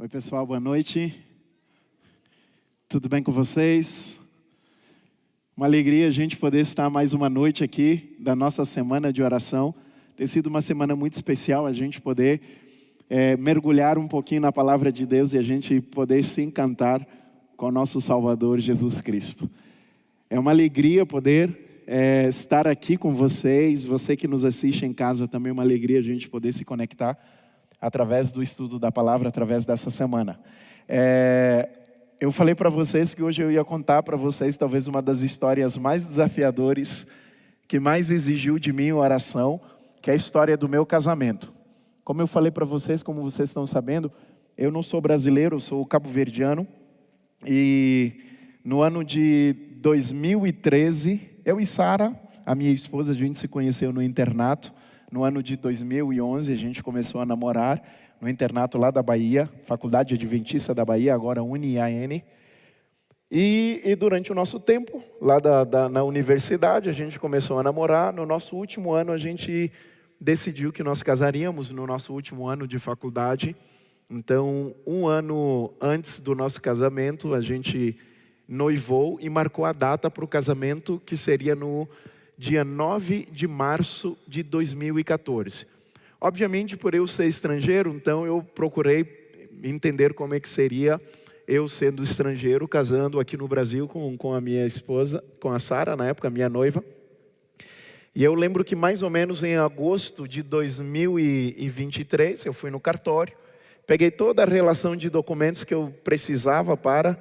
Oi pessoal, boa noite. Tudo bem com vocês? Uma alegria a gente poder estar mais uma noite aqui da nossa semana de oração. Tem sido uma semana muito especial a gente poder mergulhar um pouquinho na palavra de Deus e a gente poder se encantar com o nosso Salvador Jesus Cristo. É uma alegria poder estar aqui com vocês, você que nos assiste em casa também é uma alegria a gente poder se conectar através do estudo da palavra, através dessa semana. Eu falei para vocês que hoje eu ia contar para vocês talvez uma das histórias mais desafiadoras, que mais exigiu de mim oração, que é a história do meu casamento. Como eu falei para vocês, como vocês estão sabendo, eu não sou brasileiro, eu sou cabo-verdiano. E no ano de 2013, eu e Sara, a minha esposa, a gente se conheceu no internato. No ano de 2011, a gente começou a namorar no internato lá da Bahia, Faculdade Adventista da Bahia, agora UniAN. E durante o nosso tempo, lá na universidade, a gente começou a namorar. No nosso último ano, a gente decidiu que nós casaríamos no nosso último ano de faculdade. Então, um ano antes do nosso casamento, a gente noivou e marcou a data para o casamento, que seria no dia 9 de março de 2014. Obviamente, por eu ser estrangeiro, então eu procurei entender como é que seria eu sendo estrangeiro, casando aqui no Brasil com a minha esposa, com a Sara, na época, minha noiva. E eu lembro que mais ou menos em agosto de 2023, eu fui no cartório, peguei toda a relação de documentos que eu precisava para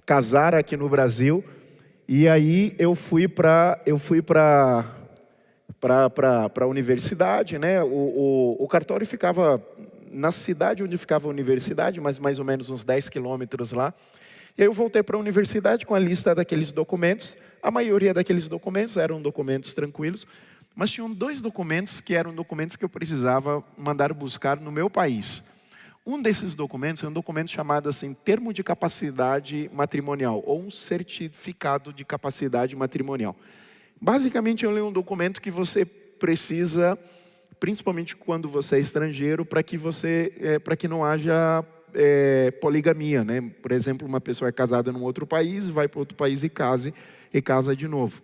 casar aqui no Brasil. E aí eu fui para a universidade, né? O cartório ficava na cidade onde ficava a universidade, mas mais ou menos uns 10 quilômetros lá. E aí eu voltei para a universidade com a lista daqueles documentos. A maioria daqueles documentos eram documentos tranquilos, mas tinham dois documentos que eram documentos que eu precisava mandar buscar no meu país. Um desses documentos é um documento chamado assim, termo de capacidade matrimonial, ou um certificado de capacidade matrimonial. Basicamente, ele é um documento que você precisa, principalmente quando você é estrangeiro, para que não haja poligamia, né? Por exemplo, uma pessoa é casada num outro país, vai para outro país e casa de novo.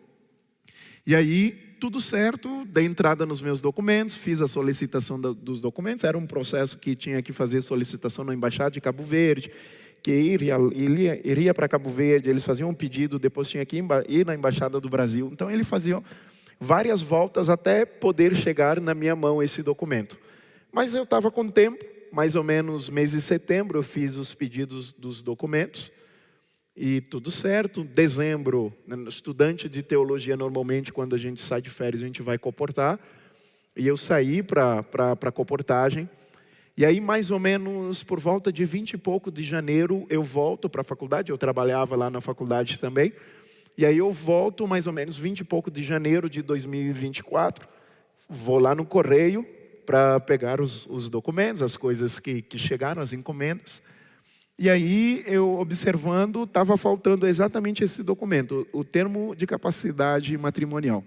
E aí, tudo certo, dei entrada nos meus documentos, fiz a solicitação dos documentos. Era um processo que tinha que fazer solicitação na Embaixada de Cabo Verde, que iria para Cabo Verde, eles faziam um pedido, depois tinha que ir na Embaixada do Brasil. Então, eles faziam várias voltas até poder chegar na minha mão esse documento. Mas eu estava com tempo, mais ou menos mês de setembro, eu fiz os pedidos dos documentos. E tudo certo, dezembro, estudante de teologia, normalmente, quando a gente sai de férias, a gente vai comportar. E eu saí para a comportagem. E aí, mais ou menos, por volta de 20 e pouco de janeiro, eu volto para a faculdade. Eu trabalhava lá na faculdade também. E aí eu volto, mais ou menos, 20 e pouco de janeiro de 2024. Vou lá no correio para pegar os documentos, as coisas que chegaram, as encomendas. E aí, eu observando, estava faltando exatamente esse documento, o termo de capacidade matrimonial.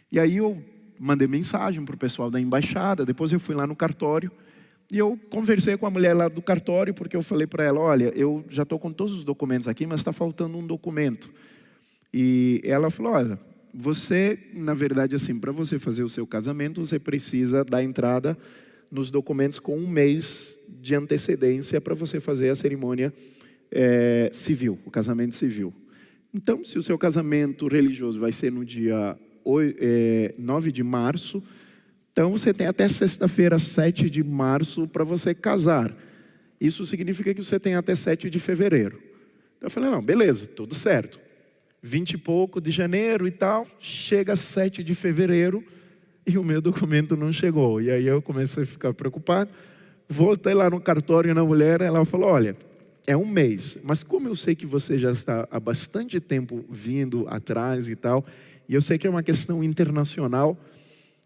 E aí eu mandei mensagem para o pessoal da embaixada, depois eu fui lá no cartório, e eu conversei com a mulher lá do cartório, porque eu falei para ela, olha, eu já estou com todos os documentos aqui, mas está faltando um documento. E ela falou, olha, você, na verdade, assim, para você fazer o seu casamento, você precisa dar entrada nos documentos com um mês de antecedência para você fazer a cerimônia civil, o casamento civil. Então, se o seu casamento religioso vai ser no dia 9 de março, então você tem até sexta-feira, 7 de março, para você casar. Isso significa que você tem até 7 de fevereiro. Então eu falei, não, beleza, tudo certo. 20 e pouco de janeiro e tal, chega 7 de fevereiro, e o meu documento não chegou. E aí eu comecei a ficar preocupado. Voltei lá no cartório na mulher, ela falou, olha, é um mês. Mas como eu sei que você já está há bastante tempo vindo atrás e tal, e eu sei que é uma questão internacional,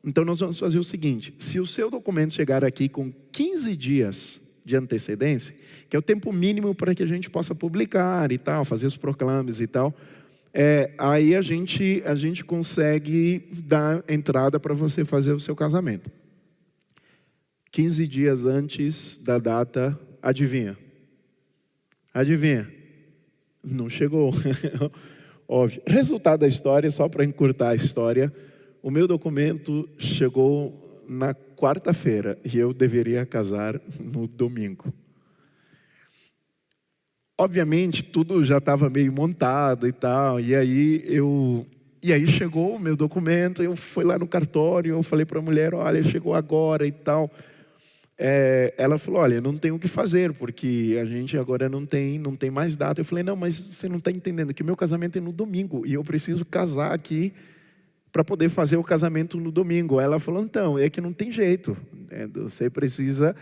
então nós vamos fazer o seguinte, se o seu documento chegar aqui com 15 dias de antecedência, que é o tempo mínimo para que a gente possa publicar e tal, fazer os proclames e tal, aí a gente consegue dar entrada para você fazer o seu casamento. 15 dias antes da data Adivinha? Adivinha? Não chegou. Óbvio. Resultado da história, só para encurtar a história, o meu documento chegou na quarta-feira e eu deveria casar no domingo. Obviamente, tudo já estava meio montado e tal, e aí chegou o meu documento, eu fui lá no cartório, eu falei para a mulher, olha, chegou agora e tal. Ela falou, olha, não tem o que fazer, porque a gente agora não tem mais data. Eu falei, não, mas você não está entendendo que o meu casamento é no domingo, e eu preciso casar aqui para poder fazer o casamento no domingo. Ela falou, então, é que não tem jeito, você precisa,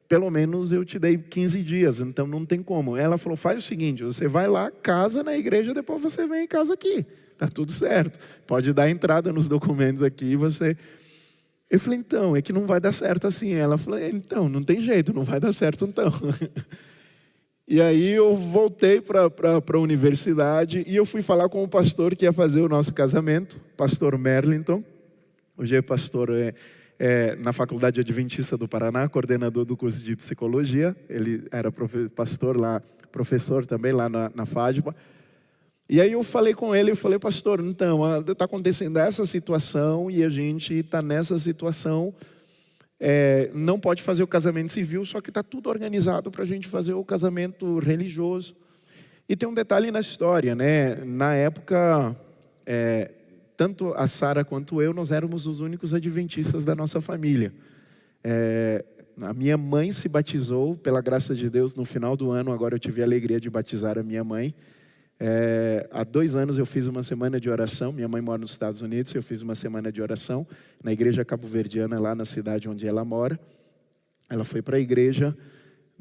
pelo menos eu te dei 15 dias, então não tem como. Ela falou, faz o seguinte, você vai lá, casa na igreja, depois você vem e casa aqui, tá tudo certo. Pode dar entrada nos documentos aqui, você... Eu falei, então, é que não vai dar certo assim. Ela falou, então, não tem jeito, não vai dar certo então. E aí eu voltei para a universidade e eu fui falar com o pastor que ia fazer o nosso casamento, pastor Merlinton. Hoje é pastor na Faculdade Adventista do Paraná, coordenador do curso de psicologia. Ele era pastor lá, professor também lá na FADPA. E aí eu falei com ele, eu falei, pastor, então, está acontecendo essa situação e a gente está nessa situação, não pode fazer o casamento civil, só que está tudo organizado para a gente fazer o casamento religioso. E tem um detalhe na história, né? Na época, tanto a Sara quanto eu, nós éramos os únicos adventistas da nossa família. A minha mãe se batizou, pela graça de Deus, no final do ano, agora eu tive a alegria de batizar a minha mãe. Há 2 anos eu fiz uma semana de oração. Minha mãe mora nos Estados Unidos. Eu fiz uma semana de oração na igreja cabo-verdiana, lá na cidade onde ela mora. Ela foi para a igreja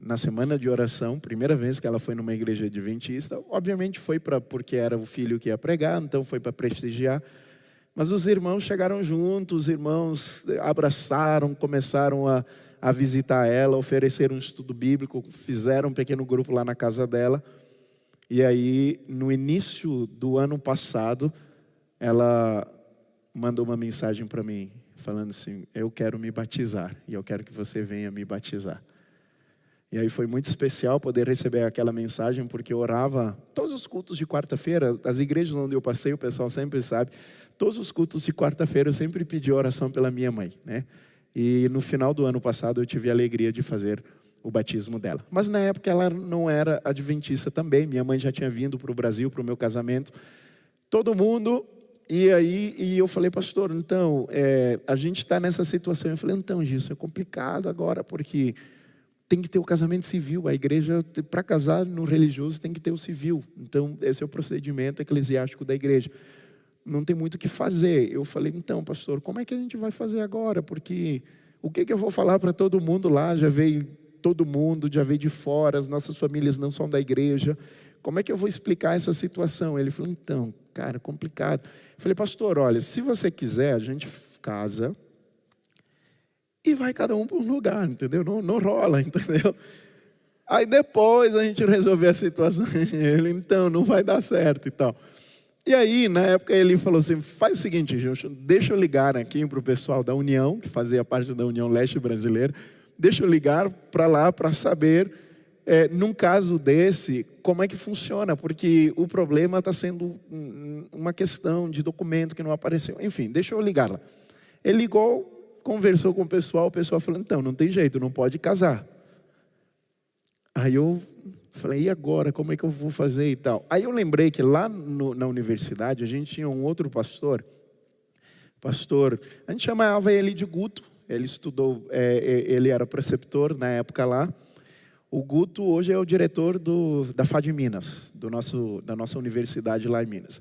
na semana de oração, primeira vez que ela foi numa igreja adventista. Obviamente foi porque era o filho que ia pregar, então foi para prestigiar. Mas os irmãos chegaram juntos, os irmãos abraçaram, começaram a visitar ela, ofereceram um estudo bíblico, fizeram um pequeno grupo lá na casa dela. E aí, no início do ano passado, ela mandou uma mensagem para mim, falando assim, eu quero me batizar, e eu quero que você venha me batizar. E aí foi muito especial poder receber aquela mensagem, porque eu orava todos os cultos de quarta-feira, as igrejas onde eu passei, o pessoal sempre sabe, todos os cultos de quarta-feira eu sempre pedi oração pela minha mãe, né? E no final do ano passado eu tive a alegria de fazer o batismo dela. Mas na época ela não era adventista também. Minha mãe já tinha vindo para o Brasil para o meu casamento. Todo mundo. E eu falei, pastor, então, a gente está nessa situação. Eu falei, então, Gilson, é complicado agora, porque tem que ter o casamento civil. A igreja, para casar no religioso, tem que ter o civil. Então, esse é o procedimento eclesiástico da igreja. Não tem muito o que fazer. Eu falei, então, pastor, como é que a gente vai fazer agora? Porque o que eu vou falar para todo mundo lá? Já veio todo mundo, já veio de fora, as nossas famílias não são da igreja. Como é que eu vou explicar essa situação? Ele falou, então, cara, complicado. Eu falei, pastor, olha, se você quiser, a gente casa e vai cada um para um lugar, entendeu? Não rola, entendeu? Aí depois a gente resolve a situação. Ele, então, não vai dar certo e tal. E aí, na época, ele falou assim, faz o seguinte, Gilson, deixa eu ligar aqui para o pessoal da União, que fazia parte da União Leste Brasileira, deixa eu ligar para lá para saber, num caso desse, como é que funciona, porque o problema está sendo uma questão de documento que não apareceu. Enfim, deixa eu ligar lá. Ele ligou, conversou com o pessoal falou, então, não tem jeito, não pode casar. Aí eu falei, e agora, como é que eu vou fazer e tal? Aí eu lembrei que lá na universidade, a gente tinha um outro pastor, a gente chamava ele de Guto. Ele estudou, ele era preceptor na época lá. O Guto hoje é o diretor da FAD Minas, da nossa universidade lá em Minas.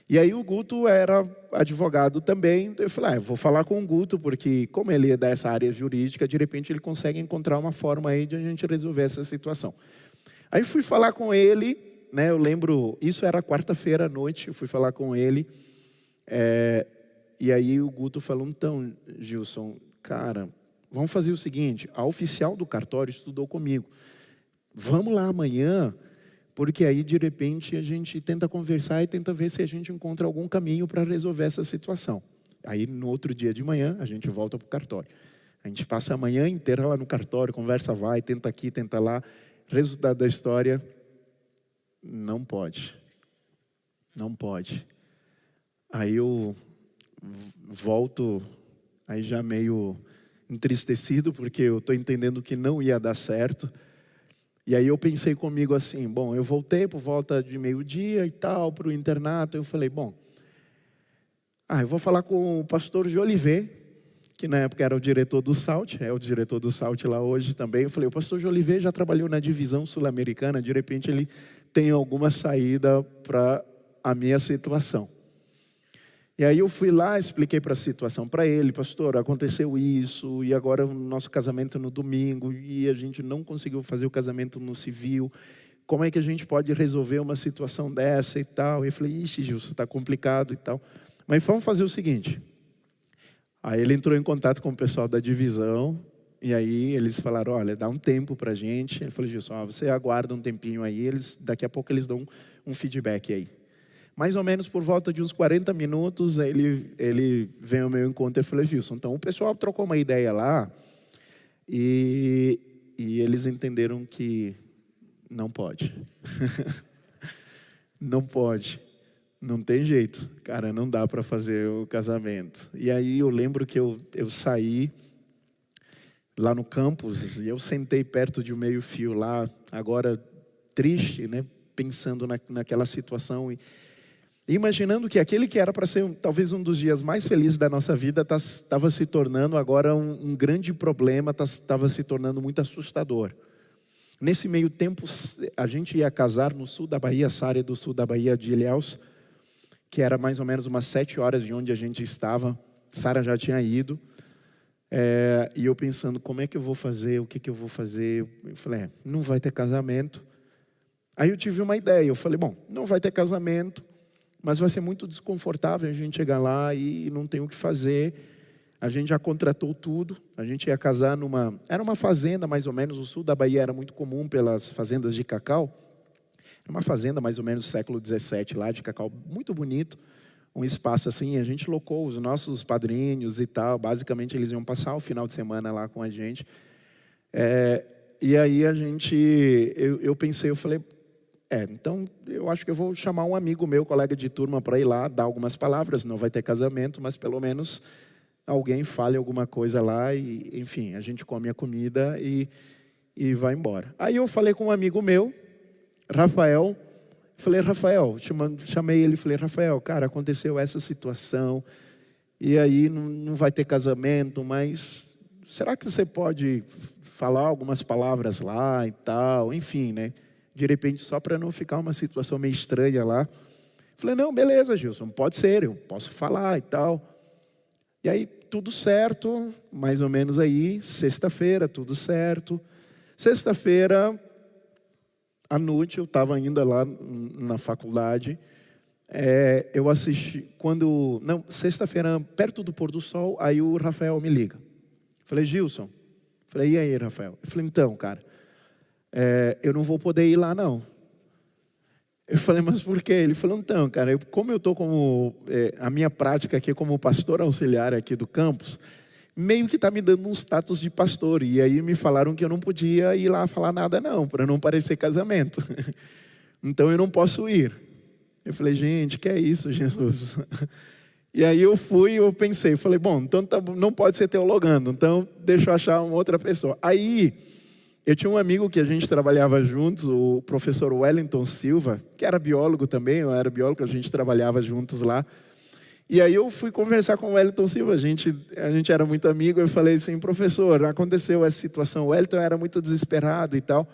E aí o Guto era advogado também. Então eu falei, eu vou falar com o Guto, porque como ele é dessa área jurídica, de repente ele consegue encontrar uma forma aí de a gente resolver essa situação. Aí fui falar com ele, né? Eu lembro, isso era quarta-feira à noite, eu fui falar com ele. E aí o Guto falou, então, Gilson, cara, vamos fazer o seguinte, a oficial do cartório estudou comigo. Vamos lá amanhã, porque aí de repente a gente tenta conversar e tenta ver se a gente encontra algum caminho para resolver essa situação. Aí no outro dia de manhã a gente volta para o cartório. A gente passa a manhã inteira lá no cartório, conversa vai, tenta aqui, tenta lá. Resultado da história, não pode. Não pode. Aí eu volto, aí já meio entristecido, porque eu estou entendendo que não ia dar certo. E aí eu pensei comigo assim, bom, eu voltei por volta de meio-dia e tal, para o internato. Eu falei, bom, eu vou falar com o pastor Jolivet, que na época era o diretor do SALT, é o diretor do SALT lá hoje também. Eu falei, o pastor Jolivet já trabalhou na divisão sul-americana, de repente ele tem alguma saída para a minha situação. E aí eu fui lá, expliquei para a situação para ele, pastor, aconteceu isso, e agora o nosso casamento no domingo, e a gente não conseguiu fazer o casamento no civil, como é que a gente pode resolver uma situação dessa e tal? E eu falei, ixi, Gilson, está complicado e tal. Mas vamos fazer o seguinte. Aí ele entrou em contato com o pessoal da divisão, e aí eles falaram, olha, dá um tempo para a gente. Ele falou, Gilson, você aguarda um tempinho aí, daqui a pouco eles dão um feedback aí. Mais ou menos por volta de uns 40 minutos, ele veio ao meu encontro e falou, Gilson, então o pessoal trocou uma ideia lá, e eles entenderam que não pode. Não pode. Não tem jeito, cara, não dá para fazer o casamento. E aí eu lembro que eu saí lá no campus e eu sentei perto de um meio-fio lá, agora triste, né, pensando naquela situação e imaginando que aquele que era para ser talvez um dos dias mais felizes da nossa vida estava se tornando agora um grande problema, estava se tornando muito assustador. Nesse meio tempo, a gente ia casar no sul da Bahia, essa área do sul da Bahia de Ilhéus, que era mais ou menos umas 7 horas de onde a gente estava. Sara já tinha ido. E eu pensando, como é que eu vou fazer? O que eu vou fazer? Eu falei, não vai ter casamento. Aí eu tive uma ideia. Eu falei, bom, não vai ter casamento, mas vai ser muito desconfortável a gente chegar lá e não tem o que fazer. A gente já contratou tudo. A gente ia casar era uma fazenda mais ou menos. O sul da Bahia era muito comum pelas fazendas de cacau. Uma fazenda mais ou menos do século XVII lá, de cacau, muito bonito, um espaço assim, a gente locou os nossos padrinhos e tal, basicamente eles iam passar o final de semana lá com a gente, e aí eu pensei, eu falei, então eu acho que eu vou chamar um amigo meu, colega de turma, para ir lá, dar algumas palavras, não vai ter casamento, mas pelo menos alguém fale alguma coisa lá, e enfim, a gente come a comida e vai embora. Aí eu falei com um amigo meu, Rafael, falei, Rafael, chamei ele e falei, Rafael, cara, aconteceu essa situação, e aí não vai ter casamento, mas será que você pode falar algumas palavras lá e tal, enfim, né? De repente, só para não ficar uma situação meio estranha lá. Falei, não, beleza, Gilson, pode ser, eu posso falar e tal. E aí, tudo certo, mais ou menos aí, sexta-feira, tudo certo. Sexta-feira, à noite, eu estava ainda lá na faculdade, eu assisti, sexta-feira, perto do pôr do sol, aí o Rafael me liga. Falei, Gilson, e aí, Rafael? Eu falei, então, cara, eu não vou poder ir lá, não. Eu falei, mas por quê? Ele falou, então, cara, como eu estou a minha prática aqui como pastor auxiliar aqui do campus, meio que está me dando um status de pastor. E aí me falaram que eu não podia ir lá falar nada não, para não parecer casamento. Então eu não posso ir. Eu falei, gente, que é isso, Jesus? E aí eu falei, bom, então não pode ser teologando, então deixa eu achar uma outra pessoa. Aí eu tinha um amigo que a gente trabalhava juntos, o professor Wellington Silva, que era biólogo também, eu era biólogo, a gente trabalhava juntos lá. E aí eu fui conversar com o Wellington Silva, a gente era muito amigo, eu falei assim, professor, aconteceu essa situação, o Wellington era muito desesperado e tal,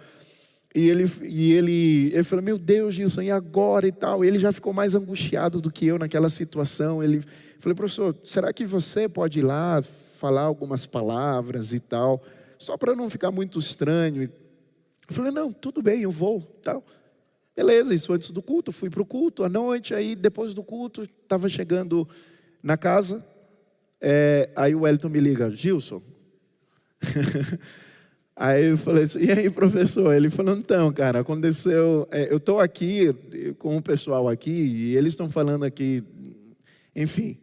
e ele falou, meu Deus, Gilson, e agora e tal, ele já ficou mais angustiado do que eu naquela situação, eu falei, professor, será que você pode ir lá, falar algumas palavras e tal, só para não ficar muito estranho? Eu falei, não, tudo bem, eu vou, tal. Beleza, isso antes do culto, fui para o culto à noite, aí depois do culto, estava chegando na casa, aí o Wellington me liga, Gilson. Aí eu falei assim, e aí, professor? Ele falou, então, cara, aconteceu, eu estou aqui com o pessoal aqui, e eles estão falando aqui, enfim,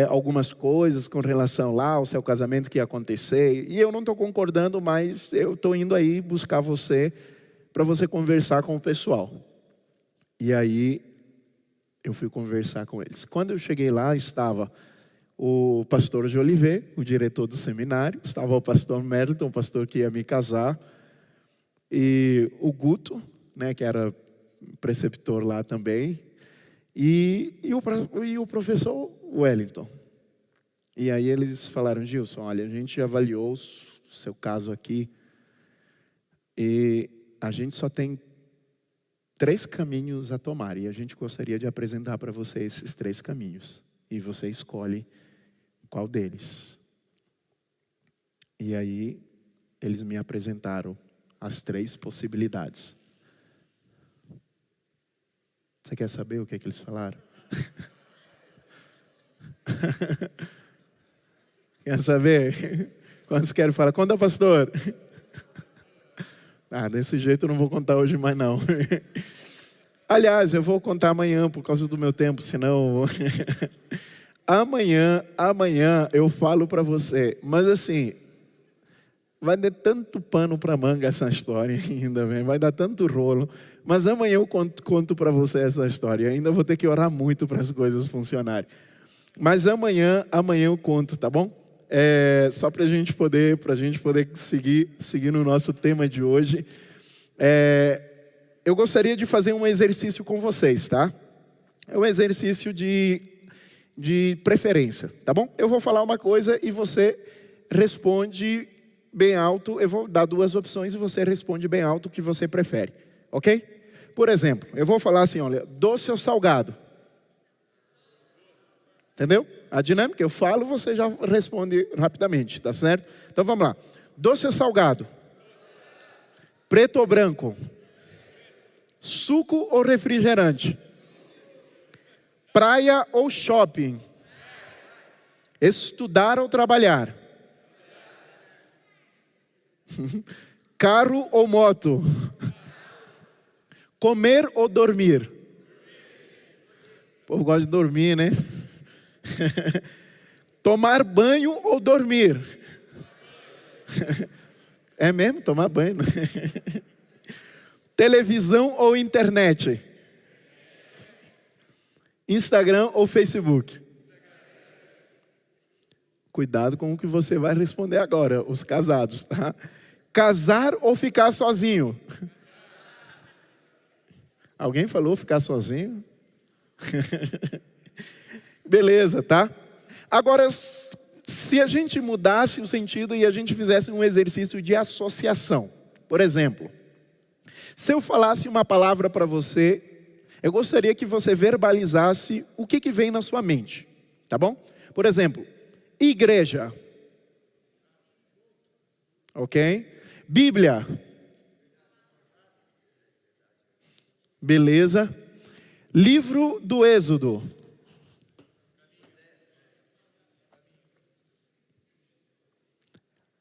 algumas coisas com relação lá ao seu casamento que ia acontecer. E eu não estou concordando, mas eu estou indo aí buscar você para você conversar com o pessoal. E aí eu fui conversar com eles. Quando eu cheguei lá, estava o pastor Jolivet, o diretor do seminário, estava o pastor Merton, o pastor que ia me casar, e o Guto, né, que era preceptor lá também, e o professor Wellington. E aí eles falaram: Gilson, olha, a gente avaliou o seu caso aqui, e a gente só tem 3 caminhos a tomar, e a gente gostaria de apresentar para você esses 3 caminhos, e você escolhe qual deles. E aí eles me apresentaram as 3 possibilidades. Você quer saber o que eles falaram? Quer saber? Quantos querem falar? Conta, pastor. Desse jeito eu não vou contar hoje mais não. Aliás, eu vou contar amanhã por causa do meu tempo, senão... amanhã eu falo para você. Mas assim, vai dar tanto pano para manga essa história ainda, vai dar tanto rolo. Mas amanhã eu conto para você essa história. Ainda vou ter que orar muito para as coisas funcionarem. Mas amanhã eu conto, tá bom? Só para a gente poder seguir no nosso tema de hoje. Eu gostaria de fazer um exercício com vocês, tá? É um exercício de preferência, tá bom? Eu vou falar uma coisa e você responde bem alto. Eu vou dar 2 opções e você responde bem alto o que você prefere, ok? Por exemplo, eu vou falar assim, olha, doce ou salgado? Entendeu? A dinâmica, eu falo, você já responde rapidamente, tá certo? Então vamos lá. Doce ou salgado? Preto ou branco? Suco ou refrigerante? Praia ou shopping? Estudar ou trabalhar? Carro ou moto? Comer ou dormir? O povo gosta de dormir, né? Tomar banho ou dormir? É mesmo? Tomar banho. Televisão ou internet? Instagram ou Facebook? Cuidado com o que você vai responder agora, os casados, tá? Casar ou ficar sozinho? Alguém falou ficar sozinho? Beleza, tá? Agora, se a gente mudasse o sentido e a gente fizesse um exercício de associação. Por exemplo, se eu falasse uma palavra para você, eu gostaria que você verbalizasse o que vem na sua mente, tá bom? Por exemplo, igreja. Ok? Bíblia. Beleza. Livro do Êxodo.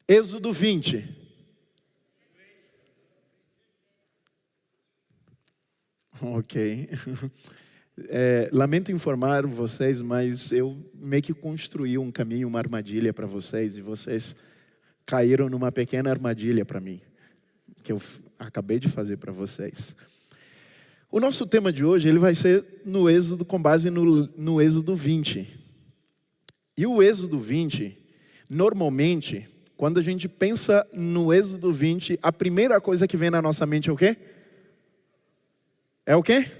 Êxodo 20. Ok. Lamento informar vocês, mas eu meio que construí um caminho, uma armadilha para vocês, e vocês caíram numa pequena armadilha para mim, que eu acabei de fazer para vocês. O nosso tema de hoje, ele vai ser no Êxodo, com base no Êxodo 20. E o Êxodo 20, normalmente, quando a gente pensa no Êxodo 20, a primeira coisa que vem na nossa mente é o quê? É o quê?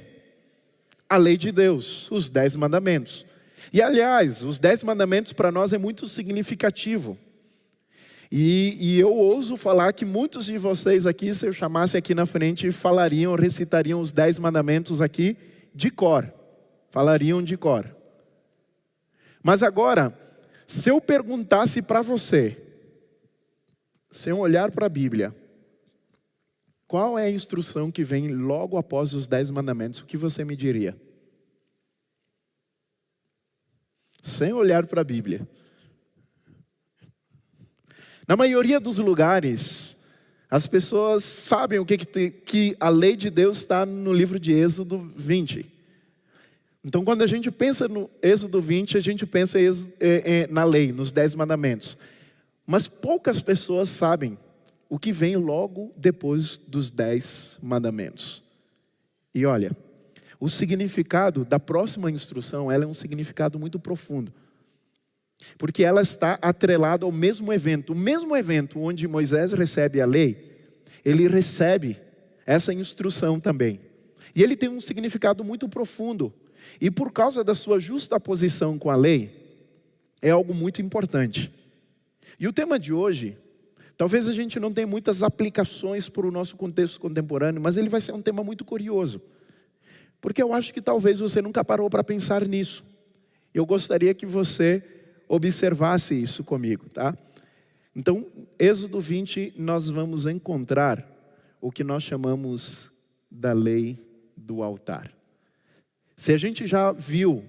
A lei de Deus, os 10 mandamentos. E aliás, os 10 mandamentos para nós é muito significativo. E eu ouso falar que muitos de vocês aqui, se eu chamasse aqui na frente, recitariam os 10 mandamentos aqui de cor. Falariam de cor. Mas agora, se eu perguntasse para você, sem olhar para a Bíblia, qual é a instrução que vem logo após os 10 mandamentos, o que você me diria? Sem olhar para a Bíblia. Na maioria dos lugares, as pessoas sabem que a lei de Deus está no livro de Êxodo 20. Então, quando a gente pensa no Êxodo 20, a gente pensa na lei, nos 10 mandamentos. Mas poucas pessoas sabem o que vem logo depois dos 10 mandamentos. E olha, o significado da próxima instrução, ela é um significado muito profundo. Porque ela está atrelada ao mesmo evento. O mesmo evento onde Moisés recebe a lei, ele recebe essa instrução também. E ele tem um significado muito profundo. E por causa da sua justa posição com a lei, é algo muito importante. E o tema de hoje, talvez a gente não tenha muitas aplicações para o nosso contexto contemporâneo, mas ele vai ser um tema muito curioso. Porque eu acho que talvez você nunca parou para pensar nisso. Eu gostaria que você observasse isso comigo, tá? Então, Êxodo 20, nós vamos encontrar o que nós chamamos da lei do altar. Se a gente já viu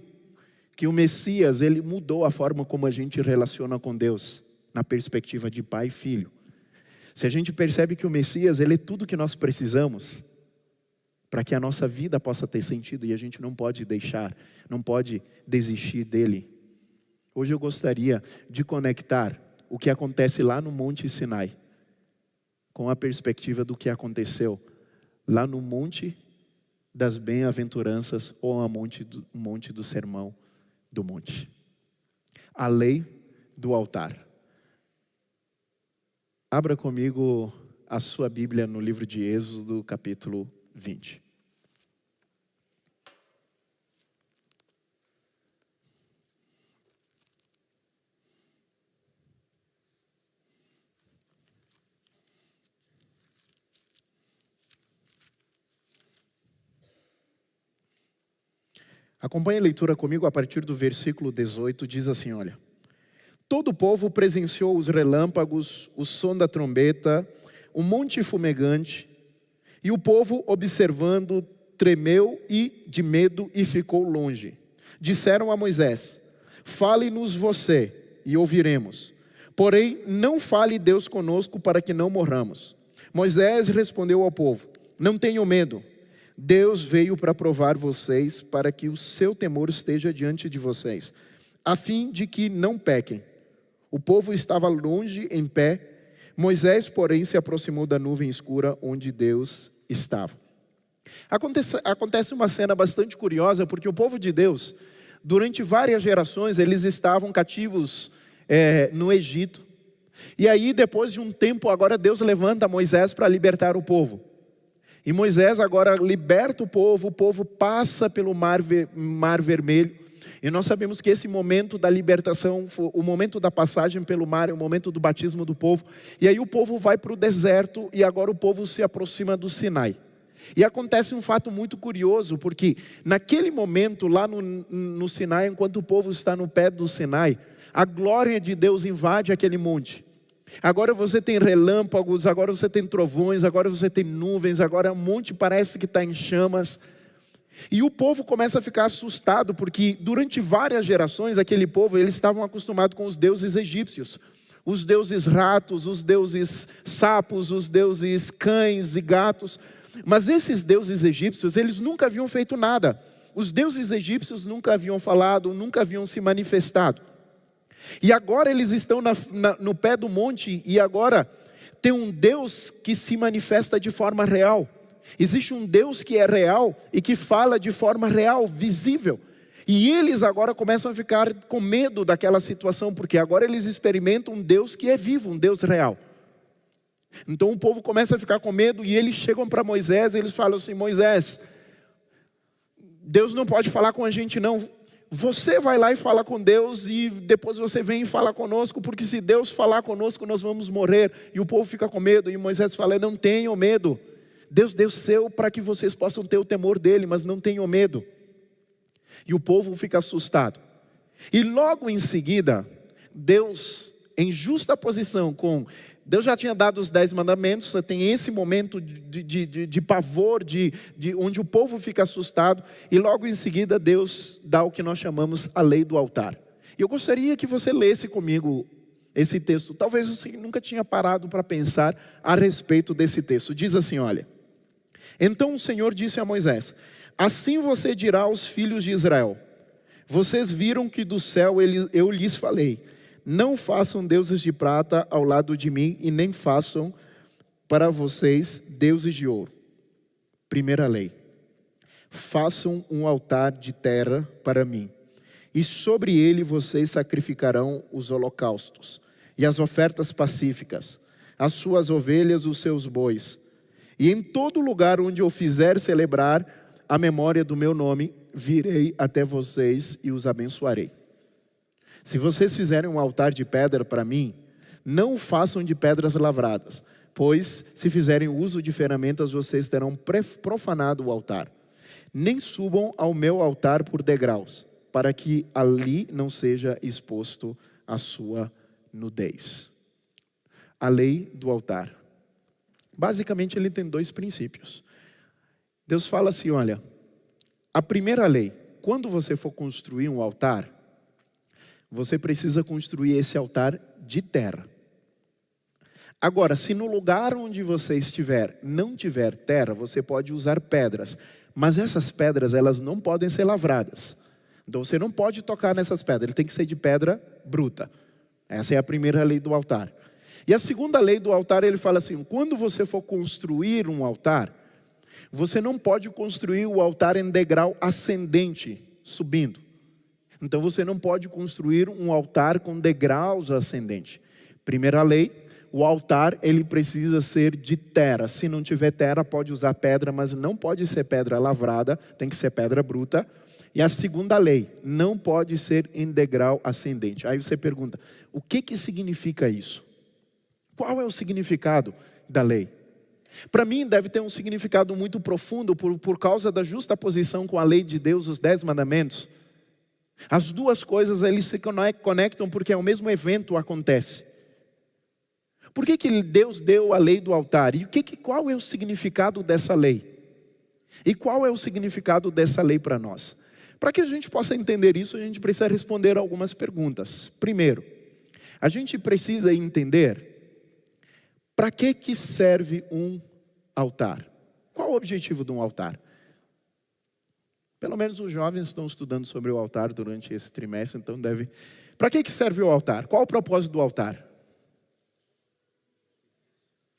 que o Messias, ele mudou a forma como a gente relaciona com Deus, na perspectiva de pai e filho. Se a gente percebe que o Messias, ele é tudo que nós precisamos, para que a nossa vida possa ter sentido, e a gente não pode deixar, não pode desistir dele. Hoje eu gostaria de conectar o que acontece lá no Monte Sinai, com a perspectiva do que aconteceu lá no Monte das Bem-aventuranças, ou a monte do Sermão do Monte. A lei do altar. Abra comigo a sua Bíblia no livro de Êxodo, capítulo 20. Acompanhe a leitura comigo a partir do versículo 18, diz assim, olha. Todo o povo presenciou os relâmpagos, o som da trombeta, o monte fumegante, e o povo, observando, tremeu de medo e ficou longe. Disseram a Moisés, fale-nos você e ouviremos. Porém, não fale Deus conosco para que não morramos. Moisés respondeu ao povo, não tenham medo. Deus veio para provar vocês, para que o seu temor esteja diante de vocês, a fim de que não pequem. O povo estava longe em pé, Moisés, porém, se aproximou da nuvem escura onde Deus estava. Acontece uma cena bastante curiosa, porque o povo de Deus, durante várias gerações, eles estavam cativos no Egito. E aí, depois de um tempo, agora Deus levanta Moisés para libertar o povo. E Moisés agora liberta o povo passa pelo mar Vermelho. E nós sabemos que esse momento da libertação, o momento da passagem pelo mar, é o momento do batismo do povo. E aí o povo vai para o deserto e agora o povo se aproxima do Sinai. E acontece um fato muito curioso, porque naquele momento lá no Sinai, enquanto o povo está no pé do Sinai, a glória de Deus invade aquele monte. Agora você tem relâmpagos, agora você tem trovões, agora você tem nuvens, agora o monte parece que está em chamas. E o povo começa a ficar assustado, porque durante várias gerações, aquele povo, eles estavam acostumados com os deuses egípcios. Os deuses ratos, os deuses sapos, os deuses cães e gatos. Mas esses deuses egípcios, eles nunca haviam feito nada. Os deuses egípcios nunca haviam falado, nunca haviam se manifestado. E agora eles estão no pé do monte, e agora tem um Deus que se manifesta de forma real. Existe um Deus que é real e que fala de forma real, visível. E eles agora começam a ficar com medo daquela situação, porque agora eles experimentam um Deus que é vivo, um Deus real. Então o povo começa a ficar com medo, e eles chegam para Moisés e eles falam assim, Moisés, Deus não pode falar com a gente não. Você vai lá e fala com Deus, e depois você vem e fala conosco, porque se Deus falar conosco nós vamos morrer. E o povo fica com medo, e Moisés fala, não tenham medo. Deus deu seu para que vocês possam ter o temor dele, mas não tenham medo. E o povo fica assustado. E logo em seguida, Deus, em justa posição com... Deus já tinha dado os 10 mandamentos, você tem esse momento de pavor, onde o povo fica assustado, e logo em seguida Deus dá o que nós chamamos a lei do altar. E eu gostaria que você lesse comigo esse texto. Talvez você nunca tinha parado para pensar a respeito desse texto. Diz assim, olha. Então o Senhor disse a Moisés, Assim você dirá aos filhos de Israel: vocês viram que do céu eu lhes falei, não façam deuses de prata ao lado de mim, e nem façam para vocês deuses de ouro. Primeira lei: façam um altar de terra para mim, e sobre ele vocês sacrificarão os holocaustos e as ofertas pacíficas, as suas ovelhas, os seus bois. E em todo lugar onde eu fizer celebrar a memória do meu nome, virei até vocês e os abençoarei. Se vocês fizerem um altar de pedra para mim, não o façam de pedras lavradas, pois se fizerem uso de ferramentas, vocês terão profanado o altar. Nem subam ao meu altar por degraus, para que ali não seja exposto a sua nudez. A lei do altar. Basicamente, ele tem dois princípios. Deus fala assim, olha, a primeira lei, quando você for construir um altar, você precisa construir esse altar de terra. Agora, se no lugar onde você estiver não tiver terra, você pode usar pedras. Mas essas pedras, elas não podem ser lavradas. Então você não pode tocar nessas pedras, ele tem que ser de pedra bruta. Essa é a primeira lei do altar. E a segunda lei do altar, ele fala assim, quando você for construir um altar, você não pode construir o altar em degrau ascendente, subindo. Então você não pode construir um altar com degraus ascendentes. Primeira lei, o altar ele precisa ser de terra. Se não tiver terra, pode usar pedra, mas não pode ser pedra lavrada, tem que ser pedra bruta. E a segunda lei, não pode ser em degrau ascendente. Aí você pergunta, o que significa isso? Qual é o significado da lei? Para mim deve ter um significado muito profundo por causa da justa posição com a lei de Deus, os 10 mandamentos. As duas coisas eles se conectam porque o mesmo evento acontece. Por que Deus deu a lei do altar? E qual é o significado dessa lei? E qual é o significado dessa lei para nós? Para que a gente possa entender isso, a gente precisa responder algumas perguntas. Primeiro, a gente precisa entender para que serve um altar? Qual o objetivo de um altar? Pelo menos os jovens estão estudando sobre o altar durante esse trimestre, então deve... Para que serve o altar? Qual o propósito do altar?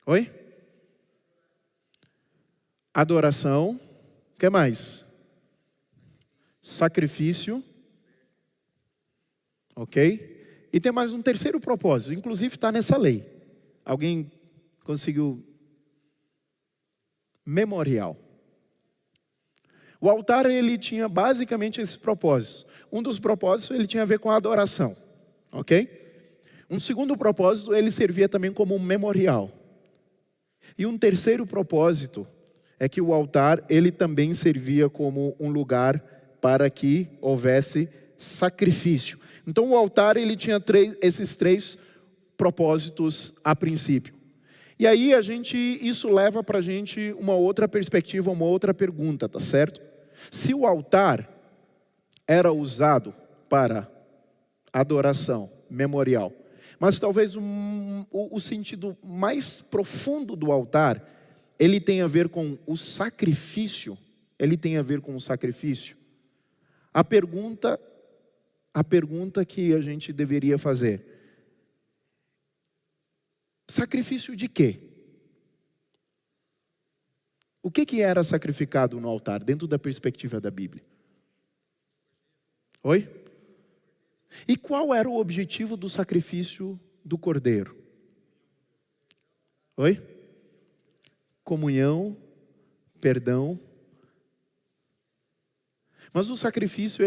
Oi? Adoração. O que mais? Sacrifício. Ok? E tem mais um terceiro propósito, inclusive está nessa lei. Alguém conseguiu? Memorial. O altar ele tinha basicamente esses propósitos. Um dos propósitos ele tinha a ver com a adoração. Ok? Um segundo propósito ele servia também como um memorial. E um terceiro propósito é que o altar ele também servia como um lugar para que houvesse sacrifício. Então o altar ele tinha esses três propósitos a princípio. E aí isso leva para a gente uma outra perspectiva, uma outra pergunta, tá certo? Se o altar era usado para adoração, memorial, mas talvez o sentido mais profundo do altar, ele tem a ver com o sacrifício, A pergunta que a gente deveria fazer: sacrifício de quê? O que era sacrificado no altar, dentro da perspectiva da Bíblia? Oi? E qual era o objetivo do sacrifício do cordeiro? Oi? Comunhão, perdão. Mas o sacrifício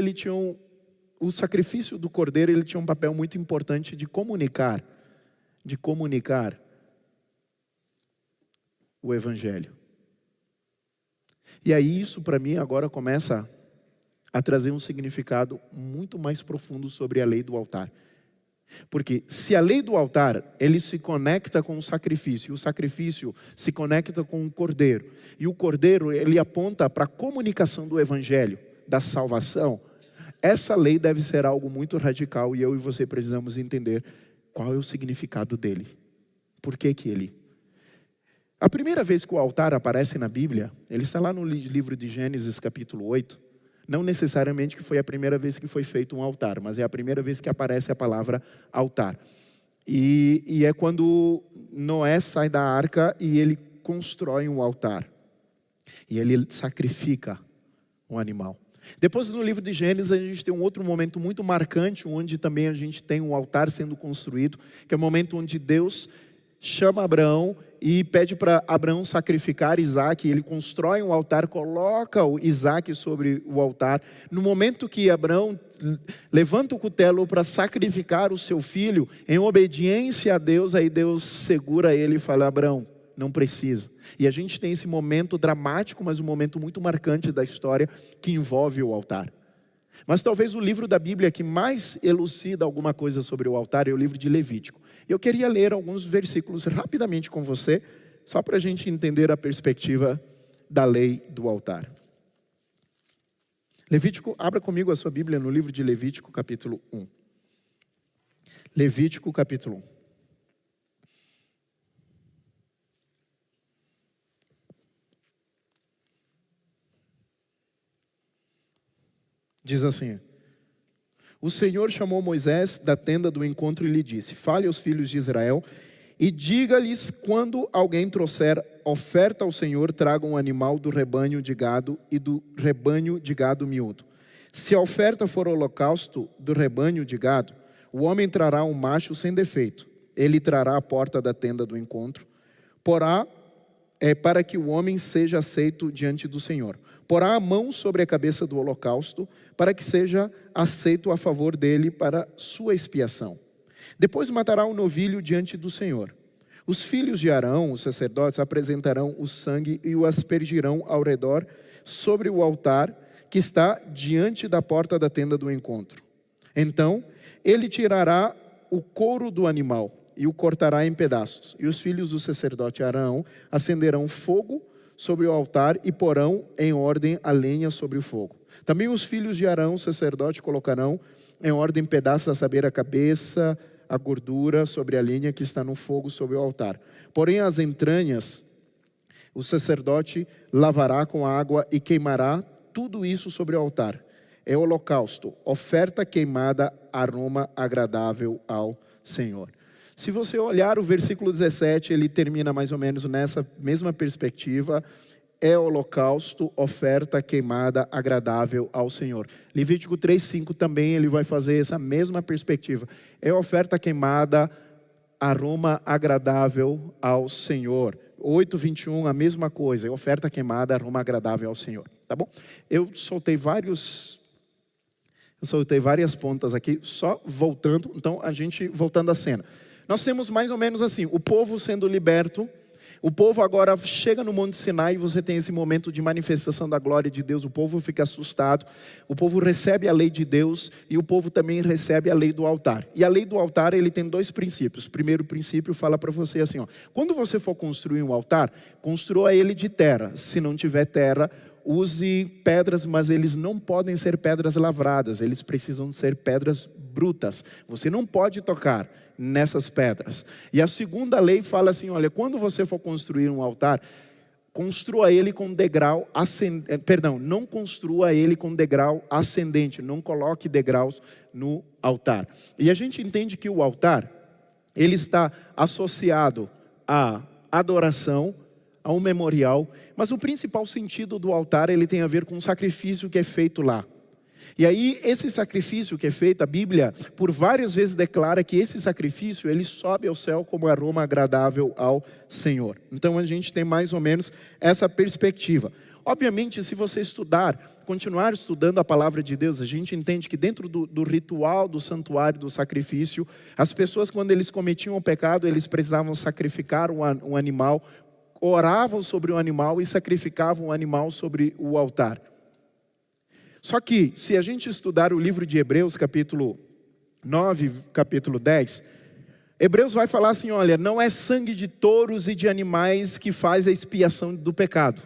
do cordeiro ele tinha um papel muito importante de comunicar o evangelho. E aí isso para mim agora começa a trazer um significado muito mais profundo sobre a lei do altar. Porque se a lei do altar, ele se conecta com o sacrifício se conecta com o cordeiro, e o cordeiro ele aponta para a comunicação do evangelho, da salvação, essa lei deve ser algo muito radical, e eu e você precisamos entender qual é o significado dele. Por que ele? A primeira vez que o altar aparece na Bíblia, ele está lá no livro de Gênesis capítulo 8. Não necessariamente que foi a primeira vez que foi feito um altar, mas é a primeira vez que aparece a palavra altar. E é quando Noé sai da arca e ele constrói um altar. E ele sacrifica um animal. Depois no livro de Gênesis a gente tem um outro momento muito marcante, onde também a gente tem um altar sendo construído, que é o momento onde Deus chama Abraão e pede para Abraão sacrificar Isaac. Ele constrói um altar, coloca o Isaac sobre o altar. No momento que Abraão levanta o cutelo para sacrificar o seu filho, em obediência a Deus, aí Deus segura ele e fala: Abraão, não precisa. E a gente tem esse momento dramático, mas um momento muito marcante da história que envolve o altar. Mas talvez o livro da Bíblia que mais elucida alguma coisa sobre o altar é o livro de Levítico. Eu queria ler alguns versículos rapidamente com você, só para a gente entender a perspectiva da lei do altar. Levítico, abra comigo a sua Bíblia no livro de Levítico, capítulo 1. Levítico, capítulo 1. Diz assim: o Senhor chamou Moisés da tenda do encontro e lhe disse: fale aos filhos de Israel e diga-lhes: quando alguém trouxer oferta ao Senhor, traga um animal do rebanho de gado e do rebanho de gado miúdo. Se a oferta for holocausto do rebanho de gado, o homem trará um macho sem defeito. Ele trará à porta da tenda do encontro, para que o homem seja aceito diante do Senhor. Porá a mão sobre a cabeça do holocausto, para que seja aceito a favor dele para sua expiação. Depois matará o novilho diante do Senhor. Os filhos de Arão, os sacerdotes, apresentarão o sangue e o aspergirão ao redor sobre o altar que está diante da porta da tenda do encontro. Então, ele tirará o couro do animal e o cortará em pedaços. E os filhos do sacerdote Arão acenderão fogo sobre o altar e porão em ordem a lenha sobre o fogo. Também os filhos de Arão, sacerdote, colocarão em ordem pedaços, a saber, a cabeça, a gordura sobre a lenha que está no fogo sobre o altar. Porém as entranhas, o sacerdote lavará com água e queimará tudo isso sobre o altar. É holocausto, oferta queimada, aroma agradável ao Senhor. Se você olhar o versículo 17, ele termina mais ou menos nessa mesma perspectiva. É holocausto, oferta queimada, agradável ao Senhor. Levítico 3:5 também ele vai fazer essa mesma perspectiva. É oferta queimada, aroma agradável ao Senhor. 8:21, a mesma coisa. É oferta queimada, aroma agradável ao Senhor. Tá bom? Eu soltei várias pontas aqui, só voltando. Então, voltando à cena. Nós temos mais ou menos assim, o povo sendo liberto. O povo agora chega no Monte Sinai e você tem esse momento de manifestação da glória de Deus. O povo fica assustado, o povo recebe a lei de Deus e o povo também recebe a lei do altar. E a lei do altar, ele tem dois princípios. O primeiro princípio fala para você assim, quando você for construir um altar, construa ele de terra. Se não tiver terra, use pedras, mas eles não podem ser pedras lavradas, eles precisam ser pedras brutas. Você não pode tocar nessas pedras. E a segunda lei fala assim, olha, quando você for construir um altar, construa ele com degrau ascendente, não construa ele com degrau ascendente, não coloque degraus no altar. E a gente entende que o altar, ele está associado à adoração, a um memorial, mas o principal sentido do altar, ele tem a ver com o sacrifício que é feito lá. E aí, esse sacrifício que é feito, a Bíblia, por várias vezes declara que esse sacrifício, ele sobe ao céu como aroma agradável ao Senhor. Então, a gente tem mais ou menos essa perspectiva. Obviamente, se você continuar estudando a palavra de Deus, a gente entende que dentro do ritual do santuário, do sacrifício, as pessoas, quando eles cometiam o pecado, eles precisavam sacrificar um animal, oravam sobre o animal e sacrificavam o animal sobre o altar. Só que, se a gente estudar o livro de Hebreus, capítulo 9, capítulo 10, Hebreus vai falar assim, olha, não é sangue de touros e de animais que faz a expiação do pecado.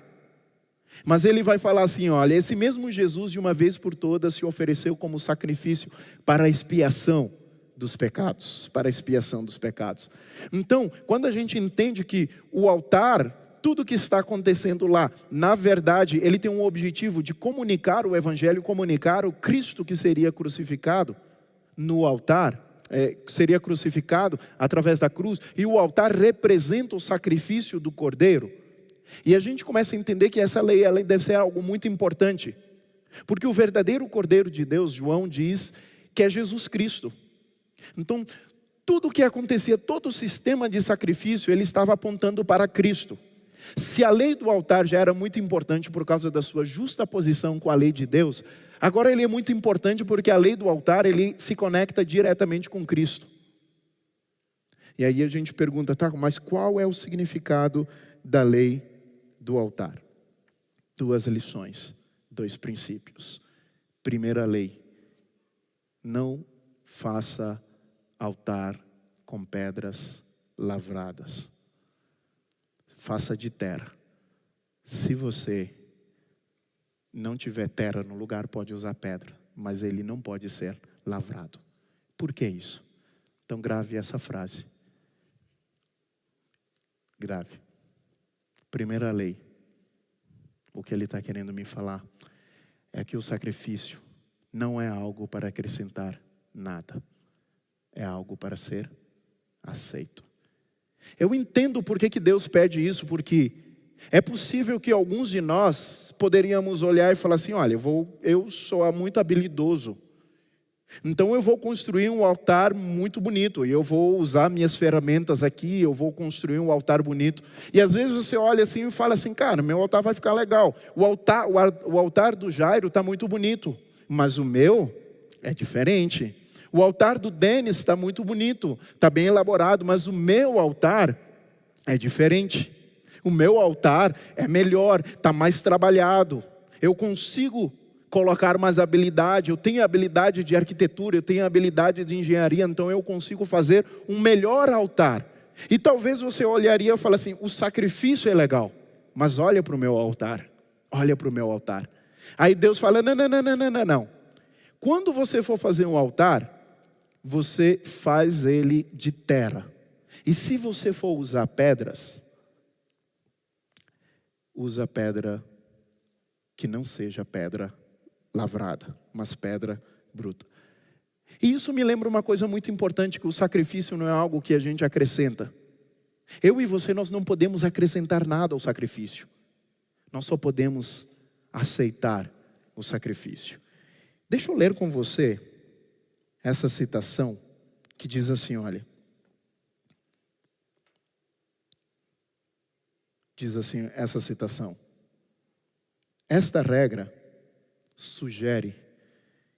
Mas ele vai falar assim, olha, esse mesmo Jesus de uma vez por todas se ofereceu como sacrifício para a expiação dos pecados, para a expiação dos pecados. Então, quando a gente entende que o altar tudo que está acontecendo lá, na verdade, ele tem um objetivo de comunicar o evangelho, comunicar o Cristo que seria crucificado no altar, seria crucificado através da cruz, e o altar representa o sacrifício do Cordeiro. E a gente começa a entender que essa lei, ela deve ser algo muito importante, porque o verdadeiro Cordeiro de Deus, João diz que é Jesus Cristo. Então, tudo o que acontecia, todo o sistema de sacrifício, ele estava apontando para Cristo. Se a lei do altar já era muito importante por causa da sua justa posição com a lei de Deus, agora ele é muito importante porque a lei do altar, ele se conecta diretamente com Cristo. E aí a gente pergunta, tá, mas qual é o significado da lei do altar? 2 lições, 2 princípios. Primeira lei: não faça altar com pedras lavradas. Faça de terra. Se você não tiver terra no lugar, pode usar pedra, mas ele não pode ser lavrado. Por que isso? Então grave essa frase. Grave. Primeira lei. O que ele está querendo me falar é que o sacrifício não é algo para acrescentar nada. É algo para ser aceito. Eu entendo por que Deus pede isso, porque é possível que alguns de nós poderíamos olhar e falar assim, olha, eu sou muito habilidoso, então eu vou construir um altar muito bonito, e eu vou usar minhas ferramentas aqui, eu vou construir um altar bonito. E às vezes você olha assim e fala assim, cara, meu altar vai ficar legal. O altar do Jairo está muito bonito, mas o meu é diferente. O altar do Denis está muito bonito, está bem elaborado, mas o meu altar é diferente. O meu altar é melhor, está mais trabalhado. Eu consigo colocar mais habilidade, eu tenho habilidade de arquitetura, eu tenho habilidade de engenharia, então eu consigo fazer um melhor altar. E talvez você olharia e fale assim, o sacrifício é legal, mas olha para o meu altar, olha para o meu altar. Aí Deus fala, não. Quando você for fazer um altar, você faz ele de terra. E se você for usar pedras, usa pedra que não seja pedra lavrada, mas pedra bruta. E isso me lembra uma coisa muito importante, que o sacrifício não é algo que a gente acrescenta. Eu e você, nós não podemos acrescentar nada ao sacrifício. Nós só podemos aceitar o sacrifício. Deixa eu ler com você essa citação que diz assim, olha. Diz assim essa citação. Esta regra sugere